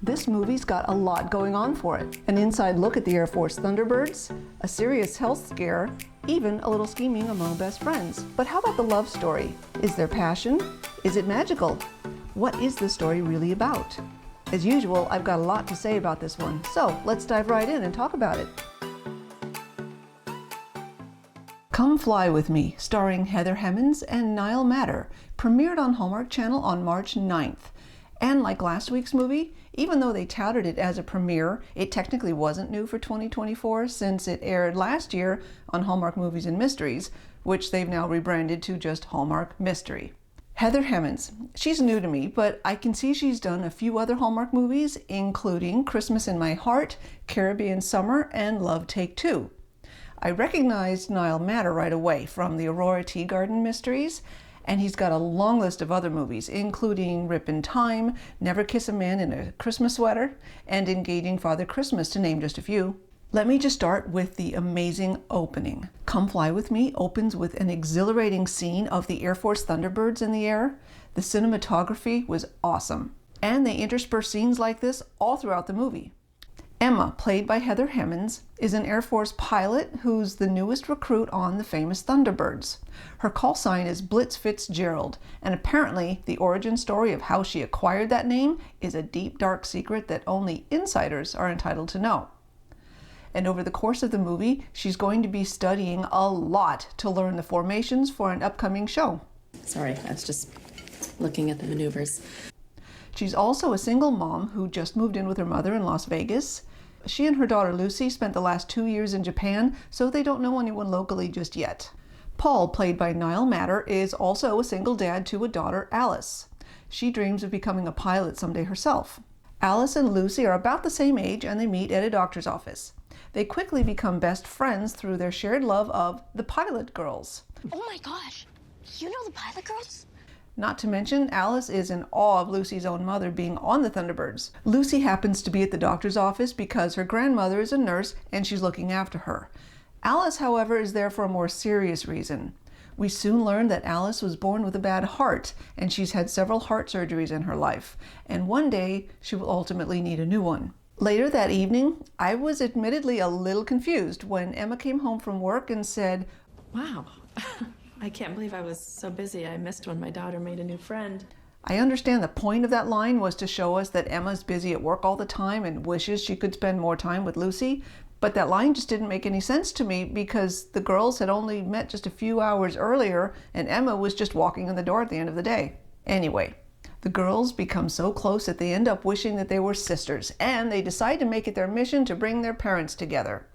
This movie's got a lot going on for it. An inside look at the Air Force Thunderbirds, a serious health scare, even a little scheming among best friends. But how about the love story? Is there passion? Is it magical? What is the story really about? As usual, I've got a lot to say about this one, so let's dive right in and talk about it. Come Fly With Me, starring Heather Hemmings and Niall Matter, premiered on Hallmark Channel on March 9th. And like last week's movie, even though they touted it as a premiere, it technically wasn't new for 2024 since it aired last year on Hallmark Movies and Mysteries, which they've now rebranded to just Hallmark Mystery. Heather Hemmings, she's new to me, but I can see she's done a few other Hallmark movies, including Christmas in My Heart, Caribbean Summer, and Love Take Two. I recognized Niall Matter right away from the Aurora Tea Garden Mysteries, and he's got a long list of other movies, including Rip in Time, Never Kiss a Man in a Christmas Sweater, and Engaging Father Christmas, to name just a few. Let me just start with the amazing opening. Come Fly With Me opens with an exhilarating scene of the Air Force Thunderbirds in the air. The cinematography was awesome, and they intersperse scenes like this all throughout the movie. Emma, played by Heather Hemmings, is an Air Force pilot who's the newest recruit on the famous Thunderbirds. Her call sign is Blitz Fitzgerald, and apparently the origin story of how she acquired that name is a deep, dark secret that only insiders are entitled to know. And over the course of the movie, she's going to be studying a lot to learn the formations for an upcoming show. Sorry, I was just looking at the maneuvers. She's also a single mom who just moved in with her mother in Las Vegas. She and her daughter Lucy spent the last 2 years in Japan, so they don't know anyone locally just yet. Paul, played by Niall Matter, is also a single dad to a daughter, Alice. She dreams of becoming a pilot someday herself. Alice and Lucy are about the same age, and they meet at a doctor's office. They quickly become best friends through their shared love of the Pilot Girls. Oh my gosh, you know the Pilot Girls? Not to mention, Alice is in awe of Lucy's own mother being on the Thunderbirds. Lucy happens to be at the doctor's office because her grandmother is a nurse and she's looking after her. Alice, however, is there for a more serious reason. We soon learn that Alice was born with a bad heart, and she's had several heart surgeries in her life, and one day she will ultimately need a new one. Later that evening, I was admittedly a little confused when Emma came home from work and said, "Wow, I can't believe I was so busy. I missed when my daughter made a new friend." I understand the point of that line was to show us that Emma's busy at work all the time and wishes she could spend more time with Lucy, but that line just didn't make any sense to me because the girls had only met just a few hours earlier and Emma was just walking in the door at the end of the day. Anyway, the girls become so close that they end up wishing that they were sisters, and they decide to make it their mission to bring their parents together.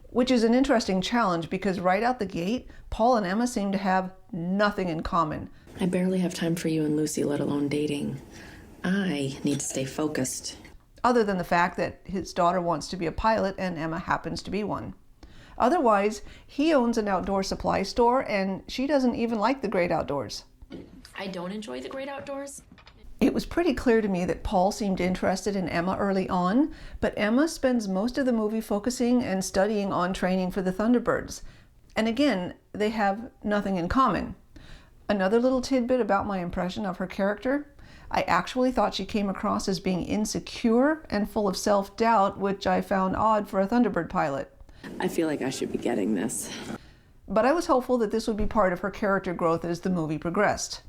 Which is an interesting challenge because right out the gate, Paul and Emma seem to have nothing in common. I barely have time for you and Lucy, let alone dating. I need to stay focused. Other than the fact that his daughter wants to be a pilot and Emma happens to be one. Otherwise, he owns an outdoor supply store and she doesn't even like the great outdoors. I don't enjoy the great outdoors. It was pretty clear to me that Paul seemed interested in Emma early on, but Emma spends most of the movie focusing and studying on training for the Thunderbirds. And again, they have nothing in common. Another little tidbit about my impression of her character, I actually thought she came across as being insecure and full of self-doubt, which I found odd for a Thunderbird pilot. I feel like I should be getting this. But I was hopeful that this would be part of her character growth as the movie progressed.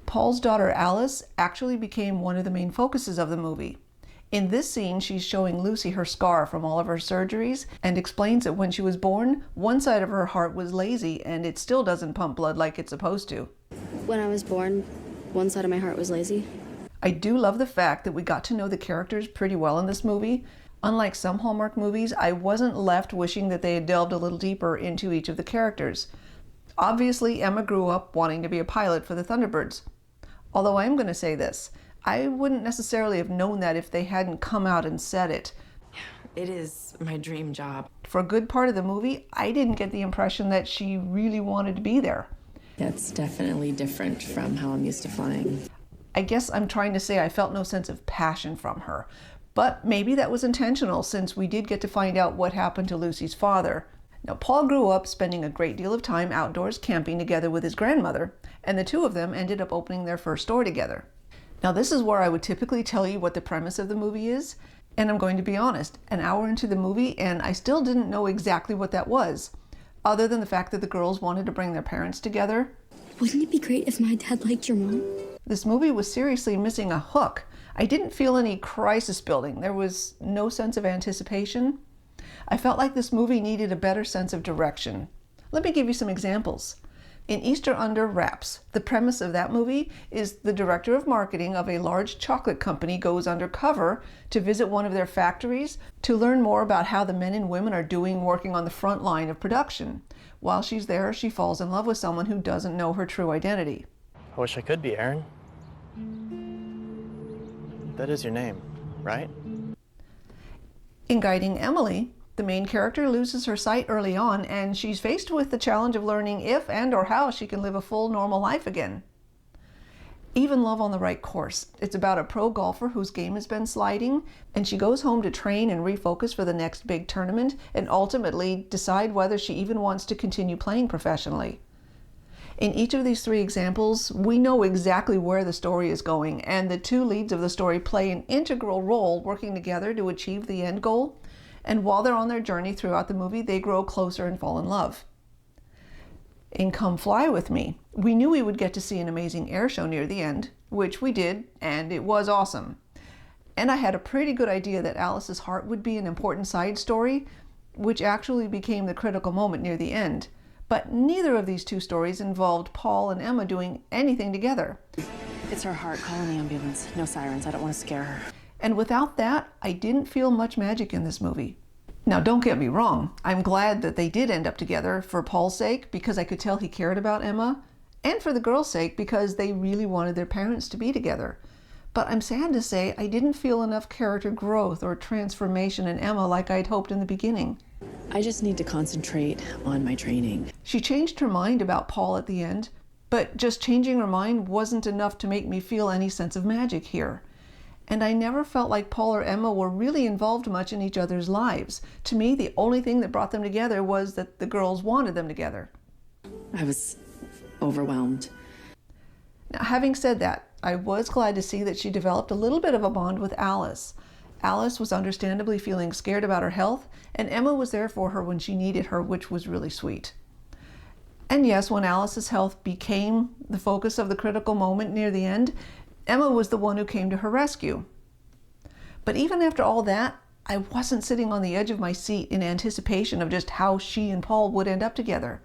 Paul's daughter Alice actually became one of the main focuses of the movie. In this scene, she's showing Lucy her scar from all of her surgeries and explains that when she was born, one side of her heart was lazy and it still doesn't pump blood like it's supposed to. When I was born, one side of my heart was lazy. I do love the fact that we got to know the characters pretty well in this movie. Unlike some Hallmark movies, I wasn't left wishing that they had delved a little deeper into each of the characters. Obviously, Emma grew up wanting to be a pilot for the Thunderbirds. Although I am going to say this, I wouldn't necessarily have known that if they hadn't come out and said it. It is my dream job. For a good part of the movie, I didn't get the impression that she really wanted to be there. That's definitely different from how I'm used to flying. I guess I'm trying to say I felt no sense of passion from her. But maybe that was intentional since we did get to find out what happened to Lucy's father. Now, Paul grew up spending a great deal of time outdoors camping together with his grandmother, and the two of them ended up opening their first store together. Now this is where I would typically tell you what the premise of the movie is, and I'm going to be honest, an hour into the movie and I still didn't know exactly what that was, other than the fact that the girls wanted to bring their parents together. Wouldn't it be great if my dad liked your mom? This movie was seriously missing a hook. I didn't feel any crisis building. There was no sense of anticipation. I felt like this movie needed a better sense of direction. Let me give you some examples. In Easter Under Wraps, the premise of that movie is the director of marketing of a large chocolate company goes undercover to visit one of their factories to learn more about how the men and women are doing working on the front line of production. While she's there, she falls in love with someone who doesn't know her true identity. I wish I could be, Aaron. That is your name, right? In Guiding Emily, the main character loses her sight early on, and she's faced with the challenge of learning if and or how she can live a full, normal life again. Even Love on the Right Course. It's about a pro golfer whose game has been sliding, and she goes home to train and refocus for the next big tournament, and ultimately decide whether she even wants to continue playing professionally. In each of these three examples, we know exactly where the story is going, and the two leads of the story play an integral role working together to achieve the end goal. And while they're on their journey throughout the movie, they grow closer and fall in love. In Come Fly With Me, we knew we would get to see an amazing air show near the end, which we did, and it was awesome. And I had a pretty good idea that Alice's heart would be an important side story, which actually became the critical moment near the end. But neither of these two stories involved Paul and Emma doing anything together. It's her heart. Call an ambulance. No sirens. I don't want to scare her. And without that, I didn't feel much magic in this movie. Now, don't get me wrong. I'm glad that they did end up together for Paul's sake, because I could tell he cared about Emma, and for the girls' sake, because they really wanted their parents to be together. But I'm sad to say I didn't feel enough character growth or transformation in Emma like I'd hoped in the beginning. I just need to concentrate on my training. She changed her mind about Paul at the end, but just changing her mind wasn't enough to make me feel any sense of magic here. And I never felt like Paul or Emma were really involved much in each other's lives. To me, the only thing that brought them together was that the girls wanted them together. I was overwhelmed. Now, having said that, I was glad to see that she developed a little bit of a bond with Alice. Alice was understandably feeling scared about her health, and Emma was there for her when she needed her, which was really sweet. And yes, when Alice's health became the focus of the critical moment near the end, Emma was the one who came to her rescue. But even after all that, I wasn't sitting on the edge of my seat in anticipation of just how she and Paul would end up together.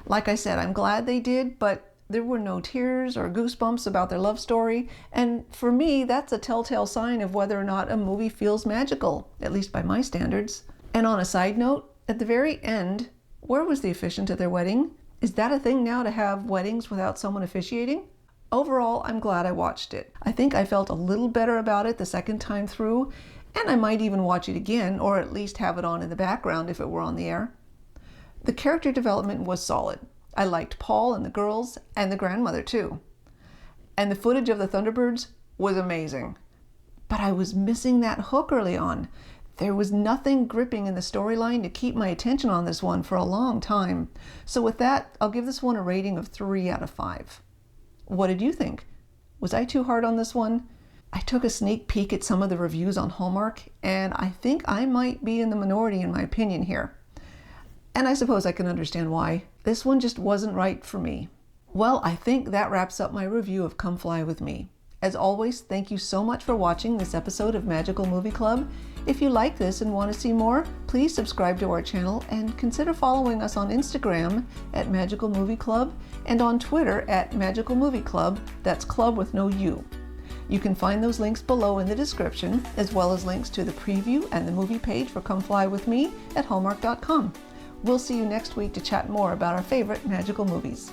Like I said, I'm glad they did, but there were no tears or goosebumps about their love story, and for me, that's a telltale sign of whether or not a movie feels magical, at least by my standards. And on a side note, at the very end, where was the officiant at their wedding? Is that a thing now to have weddings without someone officiating? Overall, I'm glad I watched it. I think I felt a little better about it the second time through, and I might even watch it again, or at least have it on in the background if it were on the air. The character development was solid. I liked Paul and the girls, and the grandmother too. And the footage of the Thunderbirds was amazing. But I was missing that hook early on. There was nothing gripping in the storyline to keep my attention on this one for a long time. So with that, I'll give this one a rating of 3 out of 5. What did you think? Was I too hard on this one? I took a sneak peek at some of the reviews on Hallmark, and I think I might be in the minority in my opinion here. And I suppose I can understand why. This one just wasn't right for me. Well, I think that wraps up my review of Come Fly With Me. As always, thank you so much for watching this episode of Magical Movie Club. If you like this and want to see more, please subscribe to our channel and consider following us on Instagram at Magical Movie Club and on Twitter at Magical Movie Club. That's club with no U. You can find those links below in the description, as well as links to the preview and the movie page for Come Fly With Me at Hallmark.com. We'll see you next week to chat more about our favorite magical movies.